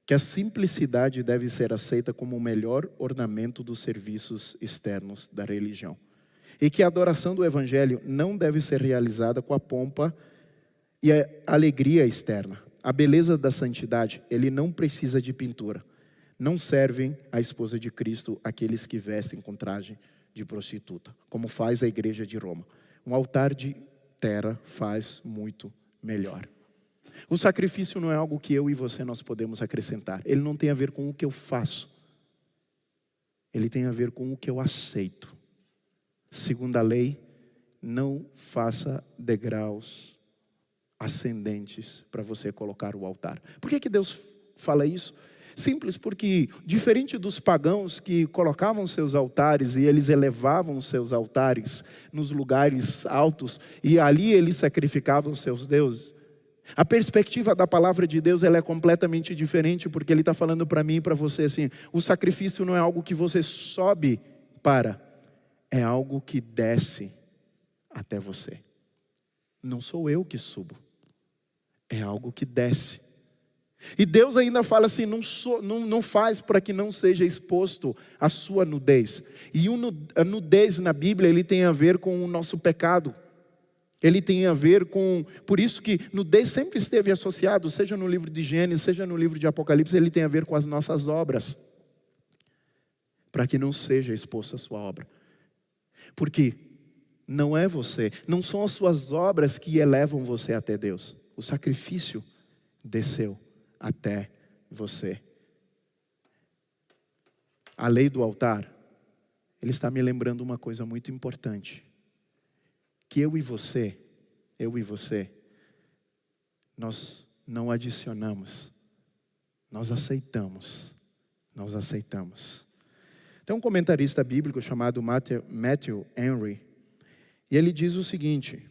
que a simplicidade deve ser aceita como o melhor ornamento dos serviços externos da religião. E que a adoração do evangelho não deve ser realizada com a pompa e a alegria externa. A beleza da santidade, ele não precisa de pintura. Não servem à esposa de Cristo aqueles que vestem com traje de prostituta, como faz a igreja de Roma. Um altar de terra faz muito melhor. O sacrifício não é algo que eu e você nós podemos acrescentar. Ele não tem a ver com o que eu faço. Ele tem a ver com o que eu aceito. Segundo a lei, não faça degraus ascendentes para você colocar o altar. Por que Deus fala isso? Simples, porque diferente dos pagãos que colocavam seus altares e eles elevavam seus altares nos lugares altos e ali eles sacrificavam seus deuses, a perspectiva da palavra de Deus ela é completamente diferente, porque Ele está falando para mim e para você assim, o sacrifício não é algo que você sobe para, é algo que desce até você. Não sou eu que subo, é algo que desce. E Deus ainda fala assim, não faz para que não seja exposto a sua nudez. E a nudez na Bíblia, ele tem a ver com o nosso pecado. Ele tem a ver com, por isso que nudez sempre esteve associado, seja no livro de Gênesis, seja no livro de Apocalipse, ele tem a ver com as nossas obras. Para que não seja exposta a sua obra. Porque não é você, não são as suas obras que elevam você até Deus. O sacrifício desceu até você. A lei do altar, ele está me lembrando uma coisa muito importante. que eu e você, nós não adicionamos, nós aceitamos. Tem um comentarista bíblico chamado Matthew Henry, e ele diz o seguinte,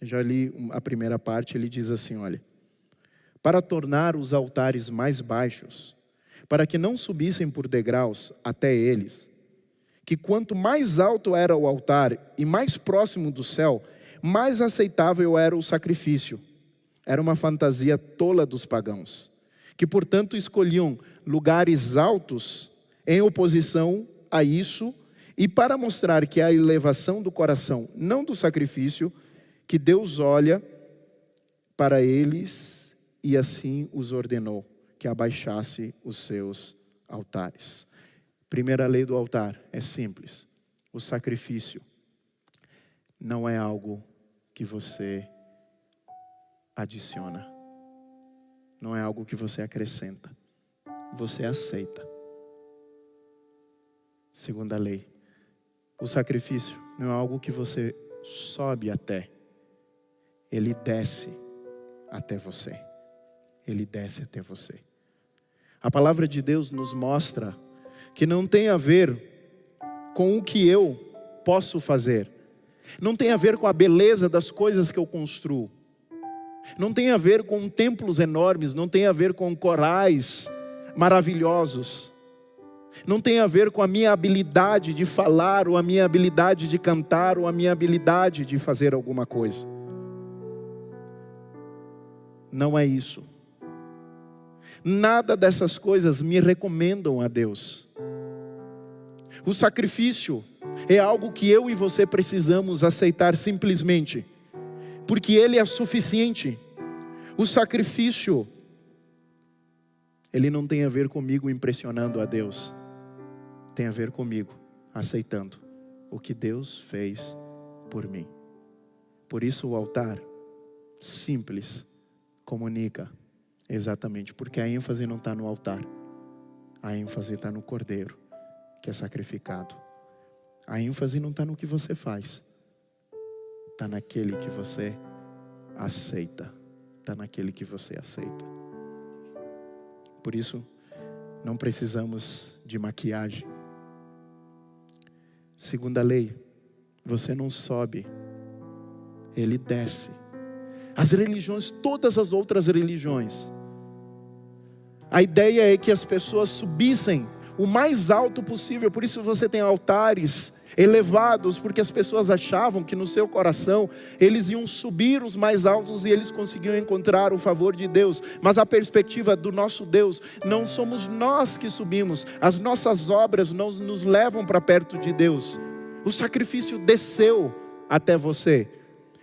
eu já li a primeira parte, ele diz assim, olha: para tornar os altares mais baixos, para que não subissem por degraus até eles, que quanto mais alto era o altar e mais próximo do céu, mais aceitável era o sacrifício. Era uma fantasia tola dos pagãos, que portanto escolhiam lugares altos em oposição a isso, e para mostrar que a elevação do coração, não do sacrifício, que Deus olha para eles e assim os ordenou, que abaixasse os seus altares. Primeira lei do altar é simples. O sacrifício não é algo que você adiciona. Não é algo que você acrescenta. Você aceita. Segunda lei. O sacrifício não é algo que você sobe até. Ele desce até você. Ele desce até você. A palavra de Deus nos mostra que não tem a ver com o que eu posso fazer. Não tem a ver com a beleza das coisas que eu construo. Não tem a ver com templos enormes, não tem a ver com corais maravilhosos. Não tem a ver com a minha habilidade de falar, ou a minha habilidade de cantar, ou a minha habilidade de fazer alguma coisa. Não é isso. Nada dessas coisas me recomendam a Deus. O sacrifício é algo que eu e você precisamos aceitar simplesmente, porque Ele é suficiente. O sacrifício, ele não tem a ver comigo impressionando a Deus. Tem a ver comigo aceitando o que Deus fez por mim. Por isso o altar simples comunica exatamente, porque a ênfase não está no altar. A ênfase está no cordeiro que é sacrificado. A ênfase não está no que você faz. Está naquele que você aceita. Está naquele que você aceita. Por isso, não precisamos de maquiagem. Segunda lei, você não sobe, Ele desce. As religiões, todas as outras religiões, a ideia é que as pessoas subissem o mais alto possível. Por isso você tem altares elevados, porque as pessoas achavam que no seu coração eles iam subir os mais altos e eles conseguiam encontrar o favor de Deus. Mas a perspectiva do nosso Deus, não somos nós que subimos, as nossas obras não nos levam para perto de Deus. O sacrifício desceu até você.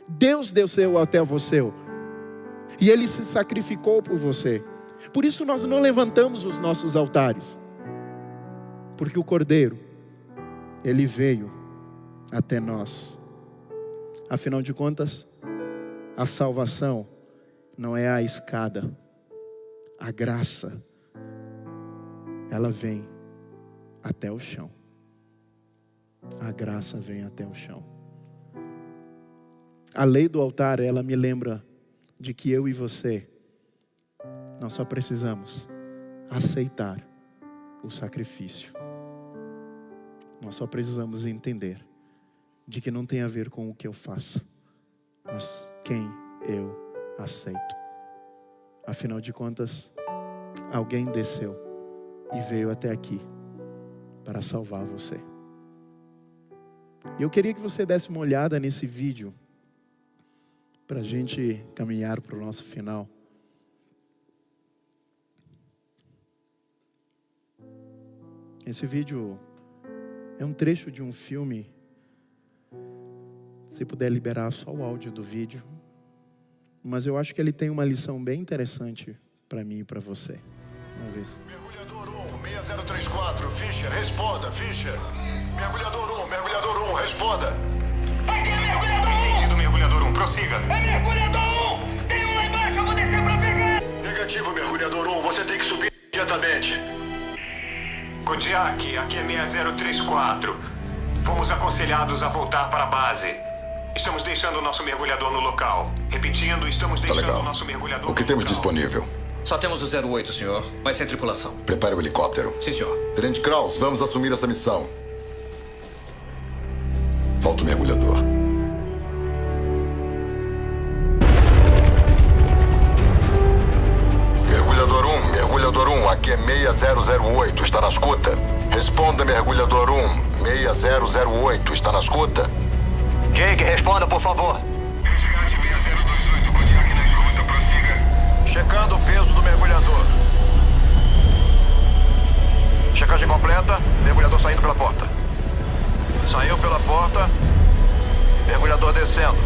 Deus desceu até você e Ele se sacrificou por você. Por isso nós não levantamos os nossos altares, porque o Cordeiro, Ele veio até nós. Afinal de contas, a salvação não é a escada. A graça, ela vem até o chão. A graça vem até o chão. A lei do altar, ela me lembra de que eu e você, nós só precisamos aceitar o sacrifício. Nós só precisamos entender de que não tem a ver com o que eu faço, mas quem eu aceito. Afinal de contas, alguém desceu e veio até aqui para salvar você. E eu queria que você desse uma olhada nesse vídeo, para a gente caminhar para o nosso final. Esse vídeo é um trecho de um filme. Se puder liberar só o áudio do vídeo. Mas eu acho que ele tem uma lição bem interessante para mim e para você. Vamos ver se... Mergulhador 1, 6034, Fischer, responda, Fischer. Mergulhador 1, responda. Aqui é mergulhador 1. Entendido, mergulhador 1, prossiga. É mergulhador 1. Tem um lá embaixo, eu vou descer pra pegar. Negativo, mergulhador 1, você tem que subir imediatamente. Kodiak, aqui é 6034. Fomos aconselhados a voltar para a base. Estamos deixando o nosso mergulhador no local. Repetindo, estamos Tá deixando legal. o nosso mergulhador O que no temos local. disponível? Só temos o 08, senhor, mas sem tripulação. Prepare o helicóptero. Sim, senhor. Tenente Kraus, vamos assumir essa missão. Falta o mergulhador. Mergulhador 1, aqui é 6008, está na escuta. Responda, Mergulhador 1, 6008, está na escuta. Jake, responda, por favor. Resgate 6028, Kodiak na escuta, prossiga. Checando o peso do mergulhador. Checagem completa, mergulhador saindo pela porta. Saiu pela porta, mergulhador descendo.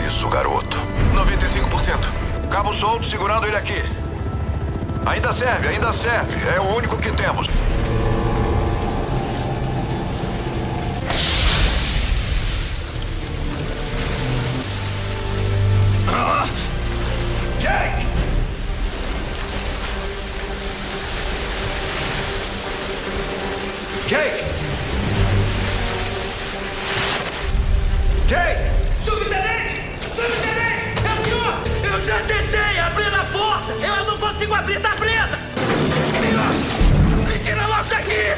Isso, garoto. 95%. Cabo solto segurando ele aqui. Ainda serve, ainda serve. É o único que temos. Jake! Jake! Jake! Subtenente! Subtenente! É o senhor! Eu já tentei abrir a porta! Eu não consigo abrir, tá presa! Senhor! Me tira logo daqui!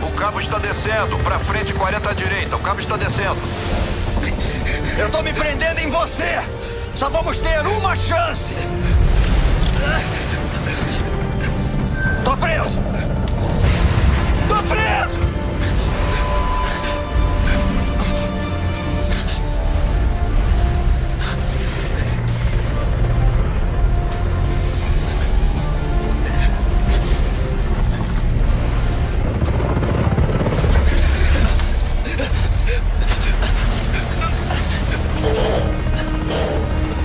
O cabo está descendo, pra frente 40 à direita. O cabo está descendo. Eu tô me prendendo em você! Só vamos ter uma chance! Tô preso! Tô preso!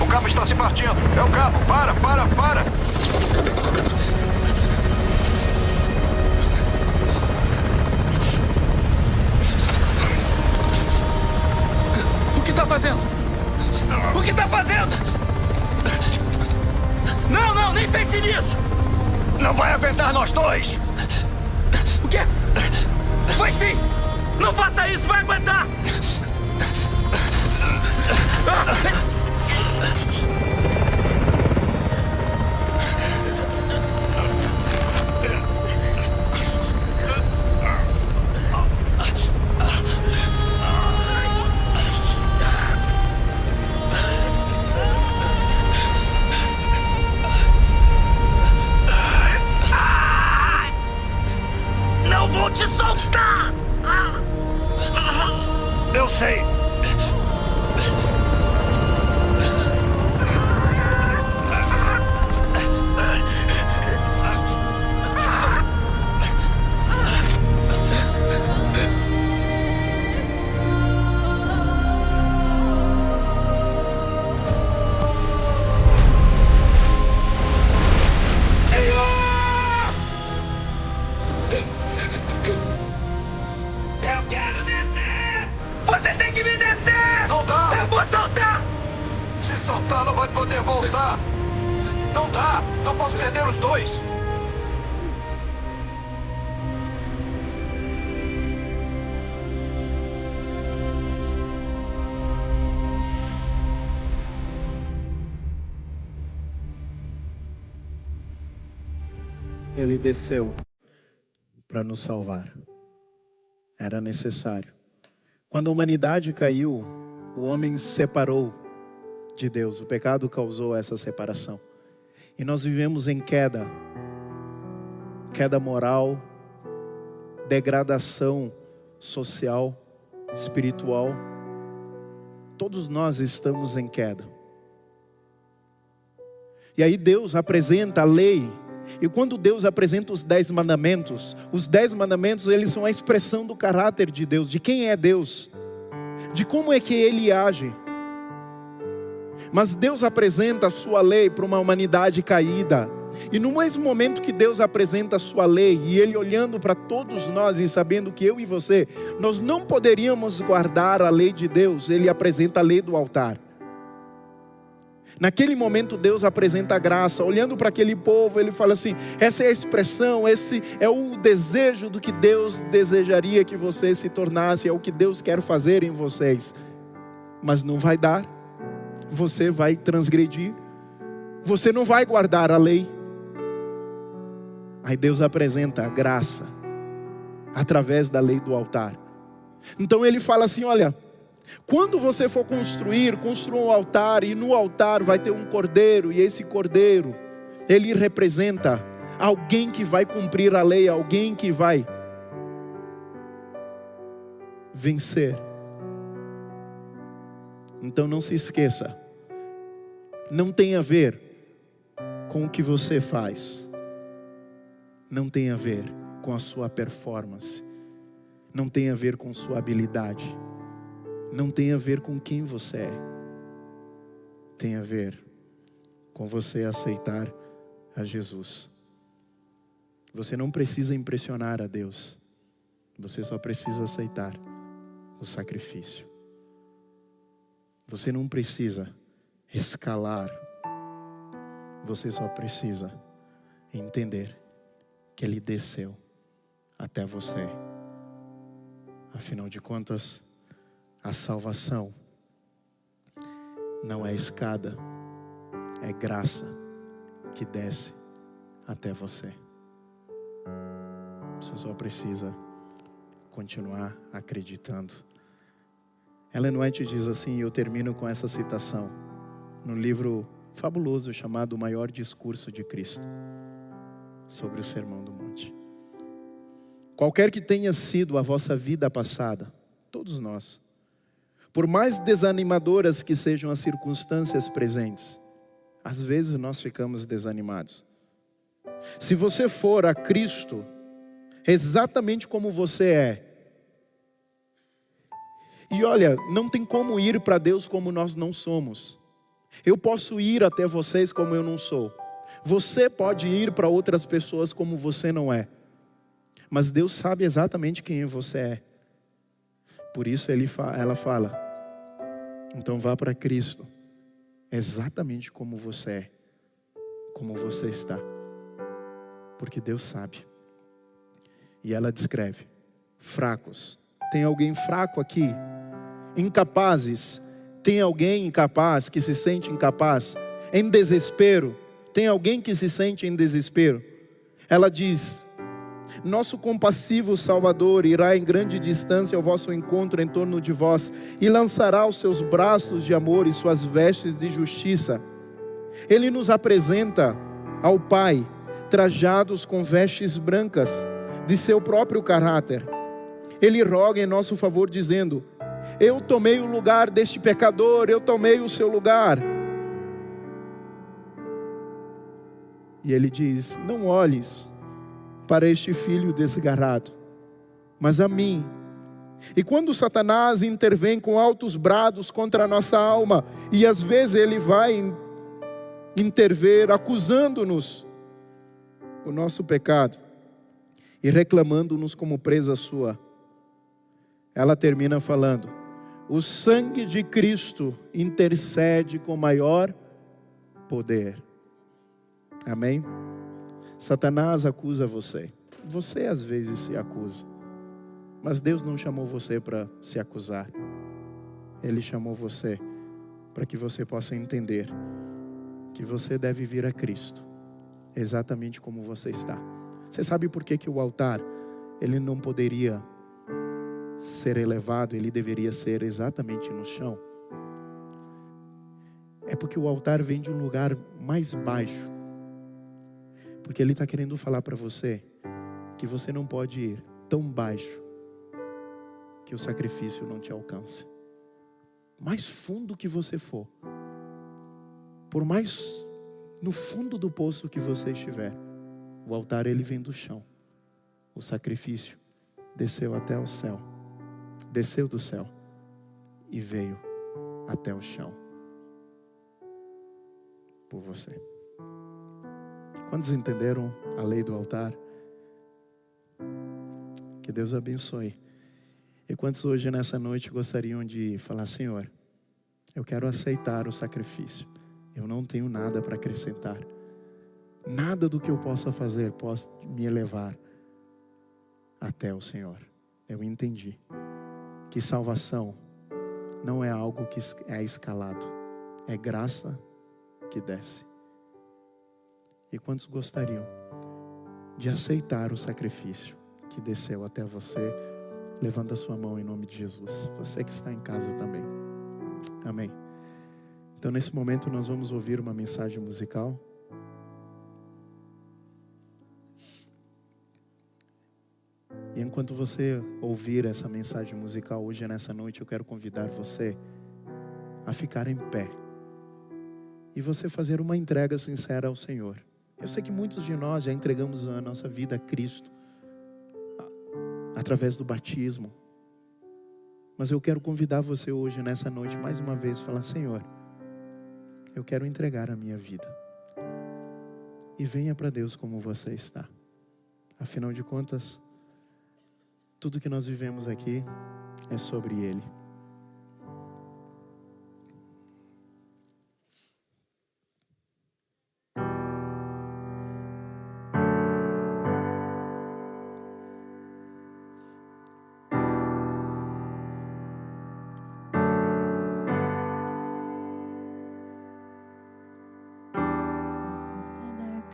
O cabo está se partindo. É o cabo. Para. O que tá fazendo? O que tá fazendo? Não, nem pense nisso! Não vai aguentar nós dois! O quê? Vai sim! Não faça isso, vai aguentar! Não vou te soltar! Eu sei! Eu quero descer! Você tem que me descer! Não dá. Eu vou soltar! Se soltar, não vai poder voltar. Não dá. Não posso perder os dois. Ele desceu para nos salvar. Era necessário. Quando a humanidade caiu, o homem se separou de Deus. O pecado causou essa separação. E nós vivemos em queda. Queda moral, degradação social, espiritual. Todos nós estamos em queda. E aí Deus apresenta a lei. E quando Deus apresenta os 10 mandamentos eles são a expressão do caráter de Deus, de quem é Deus, de como é que Ele age. Mas Deus apresenta a sua lei para uma humanidade caída. E no mesmo momento que Deus apresenta a sua lei, e Ele olhando para todos nós e sabendo que eu e você, nós não poderíamos guardar a lei de Deus, Ele apresenta a lei do altar. Naquele momento Deus apresenta a graça, olhando para aquele povo, Ele fala assim, essa é a expressão, esse é o desejo do que Deus desejaria que vocês se tornassem, é o que Deus quer fazer em vocês. Mas não vai dar, você vai transgredir, você não vai guardar a lei. Aí Deus apresenta a graça, através da lei do altar. Então Ele fala assim, olha, quando você for construa um altar, e no altar vai ter um cordeiro, e esse cordeiro, ele representa alguém que vai cumprir a lei, alguém que vai vencer. Então não se esqueça, não tem a ver com o que você faz, não tem a ver com a sua performance, não tem a ver com sua habilidade, não tem a ver com quem você é, tem a ver com você aceitar a Jesus. Você não precisa impressionar a Deus, você só precisa aceitar o sacrifício. Você não precisa escalar, você só precisa entender que Ele desceu até você. Afinal de contas, a salvação não é escada, é graça que desce até você. Você só precisa continuar acreditando. Ellen White diz assim, e eu termino com essa citação, no livro fabuloso chamado O Maior Discurso de Cristo, sobre o Sermão do Monte. Qualquer que tenha sido a vossa vida passada, todos nós, por mais desanimadoras que sejam as circunstâncias presentes, às vezes nós ficamos desanimados. Se você for a Cristo, exatamente como você é, e olha, não tem como ir para Deus como nós não somos. Eu posso ir até vocês como eu não sou. Você pode ir para outras pessoas como você não é. Mas Deus sabe exatamente quem você é. Por isso ela fala, então vá para Cristo, exatamente como você é, como você está. Porque Deus sabe. E ela descreve, fracos. Tem alguém fraco aqui? Incapazes. Tem alguém incapaz, que se sente incapaz? Em desespero. Tem alguém que se sente em desespero? Ela diz, nosso compassivo Salvador irá em grande distância ao vosso encontro em torno de vós, e lançará os seus braços de amor e suas vestes de justiça. Ele nos apresenta ao Pai, trajados com vestes brancas, de seu próprio caráter. Ele roga em nosso favor dizendo, eu tomei o lugar deste pecador, eu tomei o seu lugar. E Ele diz, não olhes para este filho desgarrado, mas a mim. E quando Satanás intervém com altos brados contra a nossa alma, e às vezes ele vai intervir acusando-nos o nosso pecado e reclamando-nos como presa sua, ela termina falando, o sangue de Cristo intercede com maior poder. Amém? Satanás acusa você. Você às vezes se acusa. Mas Deus não chamou você para se acusar. Ele chamou você para que você possa entender que você deve vir a Cristo, exatamente como você está. Você sabe por que o altar, ele não poderia ser elevado, ele deveria ser exatamente no chão? É porque o altar vem de um lugar mais baixo. Porque Ele está querendo falar para você que você não pode ir tão baixo que o sacrifício não te alcance. Mais fundo que você for, por mais no fundo do poço que você estiver, o altar ele vem do chão. O sacrifício desceu até o céu, desceu do céu e veio até o chão por você. Quantos entenderam a lei do altar? Que Deus abençoe. E quantos hoje nessa noite gostariam de falar: Senhor, eu quero aceitar o sacrifício. Eu não tenho nada para acrescentar. Nada do que eu possa fazer pode me elevar até o Senhor. Eu entendi que salvação não é algo que é escalado. É graça que desce. E quantos gostariam de aceitar o sacrifício que desceu até você? Levanta a sua mão em nome de Jesus. Você que está em casa também. Amém. Então nesse momento nós vamos ouvir uma mensagem musical. E enquanto você ouvir essa mensagem musical hoje, nessa noite, eu quero convidar você a ficar em pé. E você fazer uma entrega sincera ao Senhor. Eu sei que muitos de nós já entregamos a nossa vida a Cristo através do batismo. Mas eu quero convidar você hoje, nessa noite, mais uma vez, falar: Senhor, eu quero entregar a minha vida. E venha para Deus como você está. Afinal de contas, tudo que nós vivemos aqui é sobre Ele.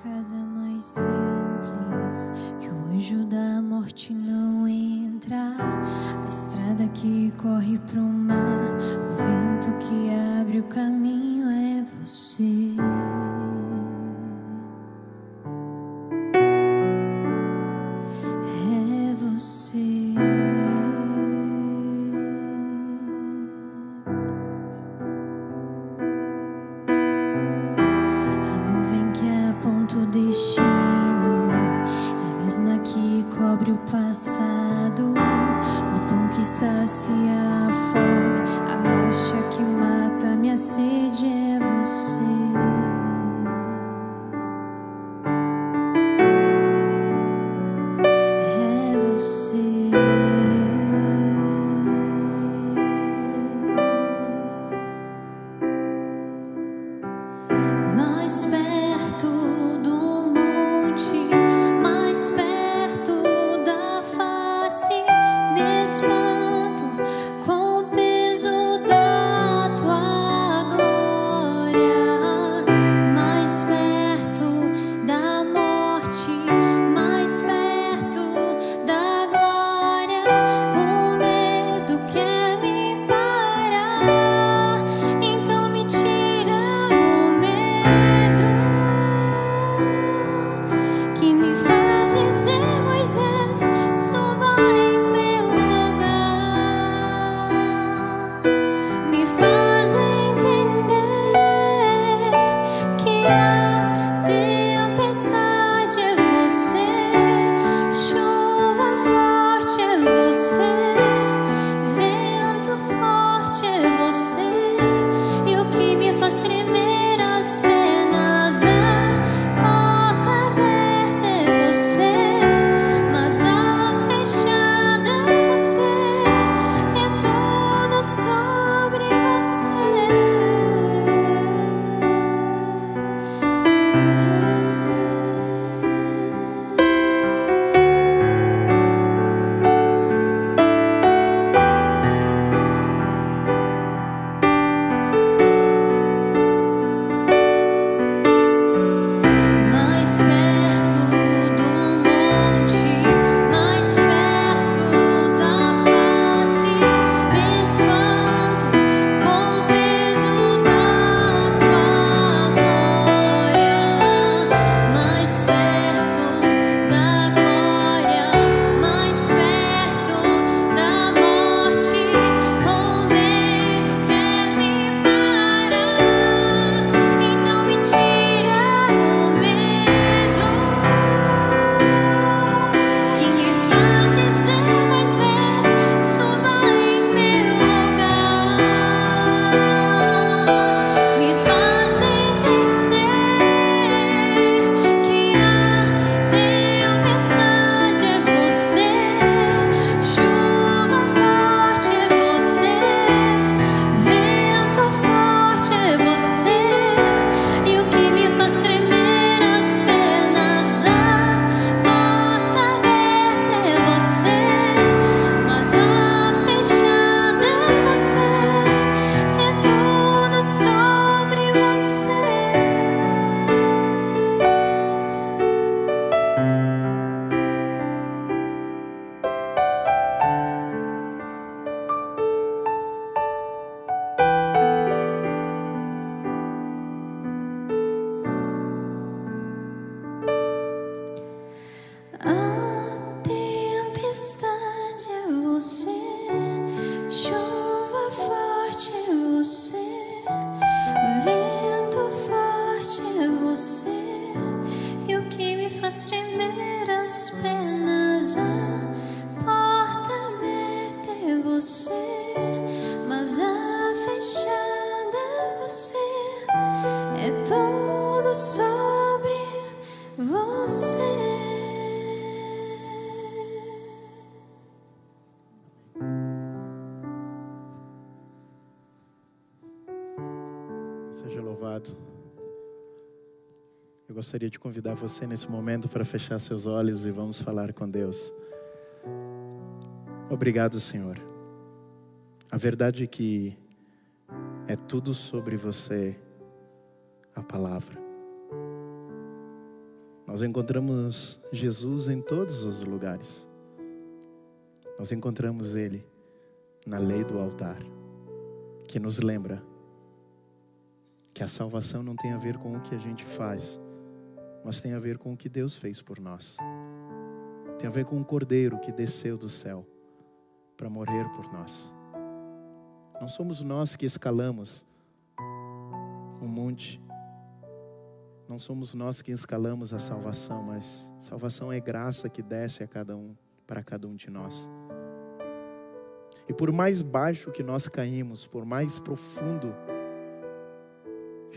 Casa mais simples, que o anjo da morte não entra. A estrada que corre pro mar, o vento que abre o caminho é você. É você. Destino é a mesma que cobre o passado, o pão que sacia a fome, a rocha que mata minha sede é você. É você. Mais perto do monte, mais perto da face, me espanto com o peso da tua glória. Seja louvado. Eu gostaria de convidar você nesse momento para fechar seus olhos e vamos falar com Deus. Obrigado, Senhor. A verdade é que é tudo sobre você, a palavra. Nós encontramos Jesus em todos os lugares. Nós encontramos Ele na lei do altar, que nos lembra que a salvação não tem a ver com o que a gente faz, mas tem a ver com o que Deus fez por nós. Tem a ver com o Cordeiro que desceu do céu para morrer por nós. Não somos nós que escalamos um monte. Não somos nós que escalamos a salvação, mas salvação é graça que desce para cada um de nós. E por mais baixo que nós caímos, por mais profundo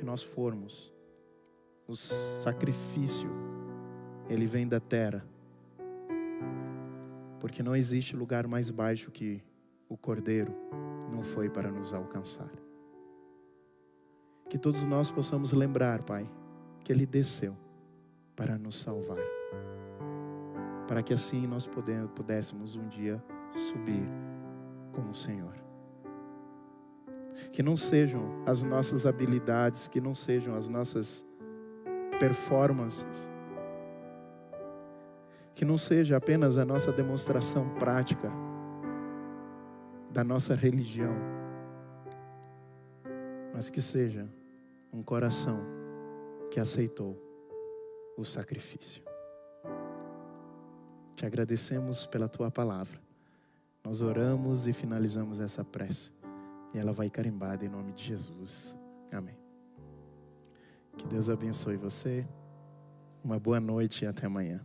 que nós formos, o sacrifício, ele vem da terra. Porque não existe lugar mais baixo que o Cordeiro não foi para nos alcançar. Que todos nós possamos lembrar, Pai, que Ele desceu para nos salvar. Para que assim nós pudéssemos um dia subir com o Senhor. Que não sejam as nossas habilidades, que não sejam as nossas performances, que não seja apenas a nossa demonstração prática da nossa religião, mas que seja um coração que aceitou o sacrifício. Te agradecemos pela Tua palavra. Nós oramos e finalizamos essa prece. E ela vai carimbada em nome de Jesus. Amém. Que Deus abençoe você. Uma boa noite e até amanhã.